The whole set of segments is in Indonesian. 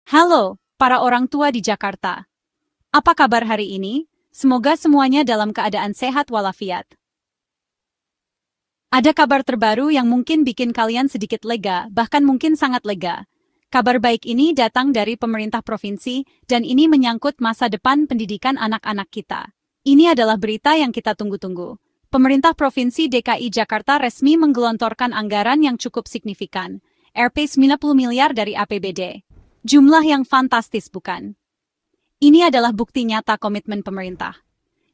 Halo, para orang tua di Jakarta. Apa kabar hari ini? Semoga semuanya dalam keadaan sehat walafiat. Ada kabar terbaru yang mungkin bikin kalian sedikit lega, bahkan mungkin sangat lega. Kabar baik ini datang dari pemerintah provinsi, dan ini menyangkut masa depan pendidikan anak-anak kita. Ini adalah berita yang kita tunggu-tunggu. Pemerintah Provinsi DKI Jakarta resmi menggelontorkan anggaran yang cukup signifikan, Rp 90 miliar dari APBD. Jumlah yang fantastis, bukan? Ini adalah bukti nyata komitmen pemerintah.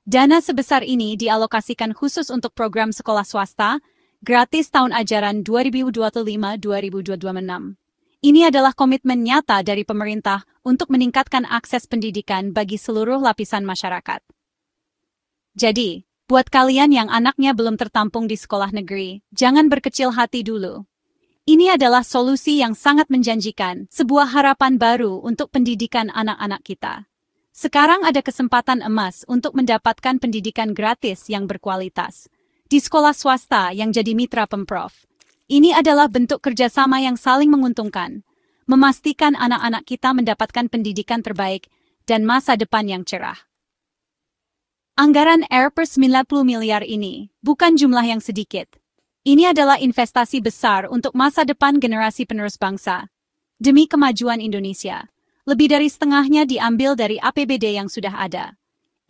Dana sebesar ini dialokasikan khusus untuk program sekolah swasta, gratis tahun ajaran 2025-2026. Ini adalah komitmen nyata dari pemerintah untuk meningkatkan akses pendidikan bagi seluruh lapisan masyarakat. Jadi, buat kalian yang anaknya belum tertampung di sekolah negeri, jangan berkecil hati dulu. Ini adalah solusi yang sangat menjanjikan, sebuah harapan baru untuk pendidikan anak-anak kita. Sekarang ada kesempatan emas untuk mendapatkan pendidikan gratis yang berkualitas di sekolah swasta yang jadi mitra Pemprov. Ini adalah bentuk kerjasama yang saling menguntungkan, memastikan anak-anak kita mendapatkan pendidikan terbaik dan masa depan yang cerah. Anggaran Rp 90 miliar ini bukan jumlah yang sedikit. Ini adalah investasi besar untuk masa depan generasi penerus bangsa. Demi kemajuan Indonesia, lebih dari setengahnya diambil dari APBD yang sudah ada.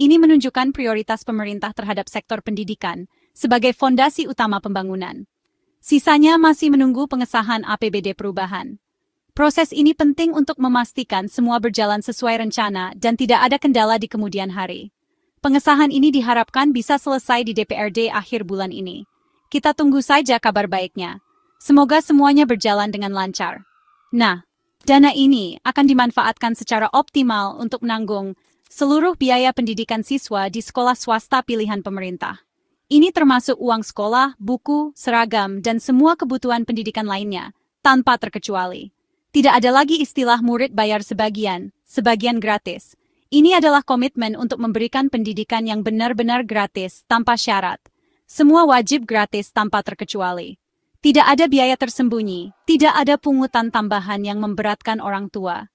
Ini menunjukkan prioritas pemerintah terhadap sektor pendidikan sebagai fondasi utama pembangunan. Sisanya masih menunggu pengesahan APBD perubahan. Proses ini penting untuk memastikan semua berjalan sesuai rencana dan tidak ada kendala di kemudian hari. Pengesahan ini diharapkan bisa selesai di DPRD akhir bulan ini. Kita tunggu saja kabar baiknya. Semoga semuanya berjalan dengan lancar. Nah, dana ini akan dimanfaatkan secara optimal untuk menanggung seluruh biaya pendidikan siswa di sekolah swasta pilihan pemerintah. Ini termasuk uang sekolah, buku, seragam, dan semua kebutuhan pendidikan lainnya, tanpa terkecuali. Tidak ada lagi istilah murid bayar sebagian gratis. Ini adalah komitmen untuk memberikan pendidikan yang benar-benar gratis, tanpa syarat. Semua wajib gratis tanpa terkecuali. Tidak ada biaya tersembunyi, tidak ada pungutan tambahan yang memberatkan orang tua.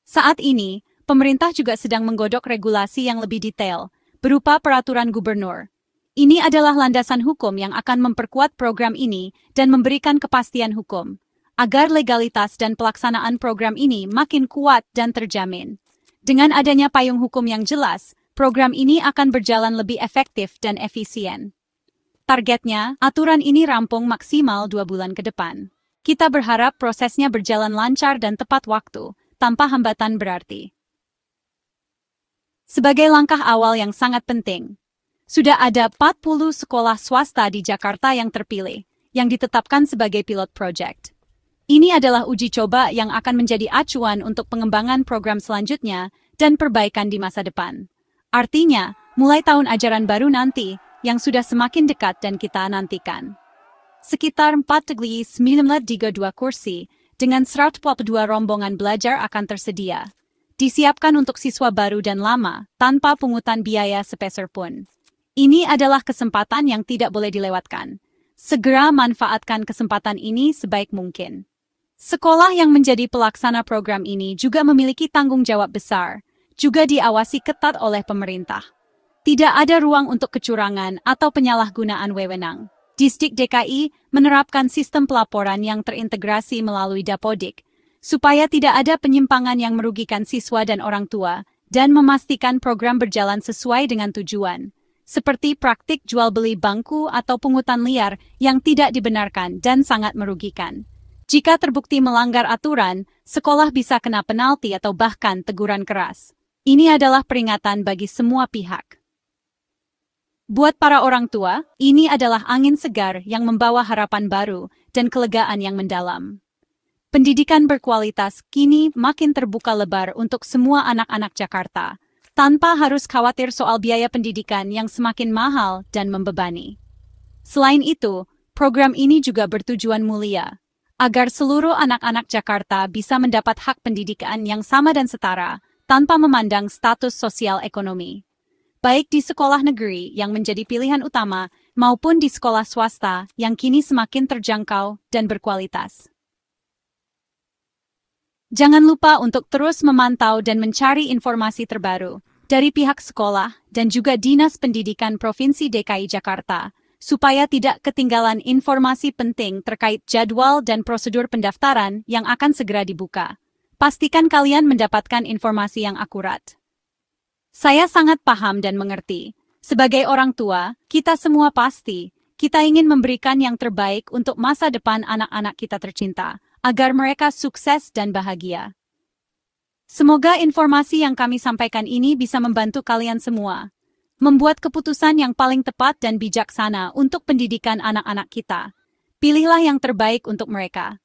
Saat ini, pemerintah juga sedang menggodok regulasi yang lebih detail, berupa peraturan gubernur. Ini adalah landasan hukum yang akan memperkuat program ini dan memberikan kepastian hukum, agar legalitas dan pelaksanaan program ini makin kuat dan terjamin. Dengan adanya payung hukum yang jelas, program ini akan berjalan lebih efektif dan efisien. Targetnya, aturan ini rampung maksimal 2 bulan ke depan. Kita berharap prosesnya berjalan lancar dan tepat waktu, tanpa hambatan berarti. Sebagai langkah awal yang sangat penting, sudah ada 40 sekolah swasta di Jakarta yang terpilih, yang ditetapkan sebagai pilot project. Ini adalah uji coba yang akan menjadi acuan untuk pengembangan program selanjutnya dan perbaikan di masa depan. Artinya, mulai tahun ajaran baru nanti, yang sudah semakin dekat dan kita nantikan. Sekitar 4.932 kursi dengan 142 rombongan belajar akan tersedia. Disiapkan untuk siswa baru dan lama, tanpa pungutan biaya sepeser pun. Ini adalah kesempatan yang tidak boleh dilewatkan. Segera manfaatkan kesempatan ini sebaik mungkin. Sekolah yang menjadi pelaksana program ini juga memiliki tanggung jawab besar, juga diawasi ketat oleh pemerintah. Tidak ada ruang untuk kecurangan atau penyalahgunaan wewenang. Distrik DKI menerapkan sistem pelaporan yang terintegrasi melalui Dapodik, supaya tidak ada penyimpangan yang merugikan siswa dan orang tua, dan memastikan program berjalan sesuai dengan tujuan, seperti praktik jual-beli bangku atau pungutan liar yang tidak dibenarkan dan sangat merugikan. Jika terbukti melanggar aturan, sekolah bisa kena penalti atau bahkan teguran keras. Ini adalah peringatan bagi semua pihak. Buat para orang tua, ini adalah angin segar yang membawa harapan baru dan kelegaan yang mendalam. Pendidikan berkualitas kini makin terbuka lebar untuk semua anak-anak Jakarta, tanpa harus khawatir soal biaya pendidikan yang semakin mahal dan membebani. Selain itu, program ini juga bertujuan mulia, agar seluruh anak-anak Jakarta bisa mendapat hak pendidikan yang sama dan setara, tanpa memandang status sosial ekonomi. Baik di sekolah negeri yang menjadi pilihan utama, maupun di sekolah swasta yang kini semakin terjangkau dan berkualitas. Jangan lupa untuk terus memantau dan mencari informasi terbaru dari pihak sekolah dan juga Dinas Pendidikan Provinsi DKI Jakarta, supaya tidak ketinggalan informasi penting terkait jadwal dan prosedur pendaftaran yang akan segera dibuka. Pastikan kalian mendapatkan informasi yang akurat. Saya sangat paham dan mengerti. Sebagai orang tua, kita semua kita ingin memberikan yang terbaik untuk masa depan anak-anak kita tercinta, agar mereka sukses dan bahagia. Semoga informasi yang kami sampaikan ini bisa membantu kalian semua membuat keputusan yang paling tepat dan bijaksana untuk pendidikan anak-anak kita. Pilihlah yang terbaik untuk mereka.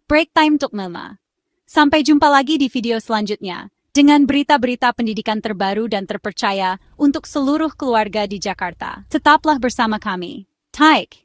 Break time untuk Mama. Sampai jumpa lagi di video selanjutnya dengan berita-berita pendidikan terbaru dan terpercaya untuk seluruh keluarga di Jakarta. Tetaplah bersama kami. Taik!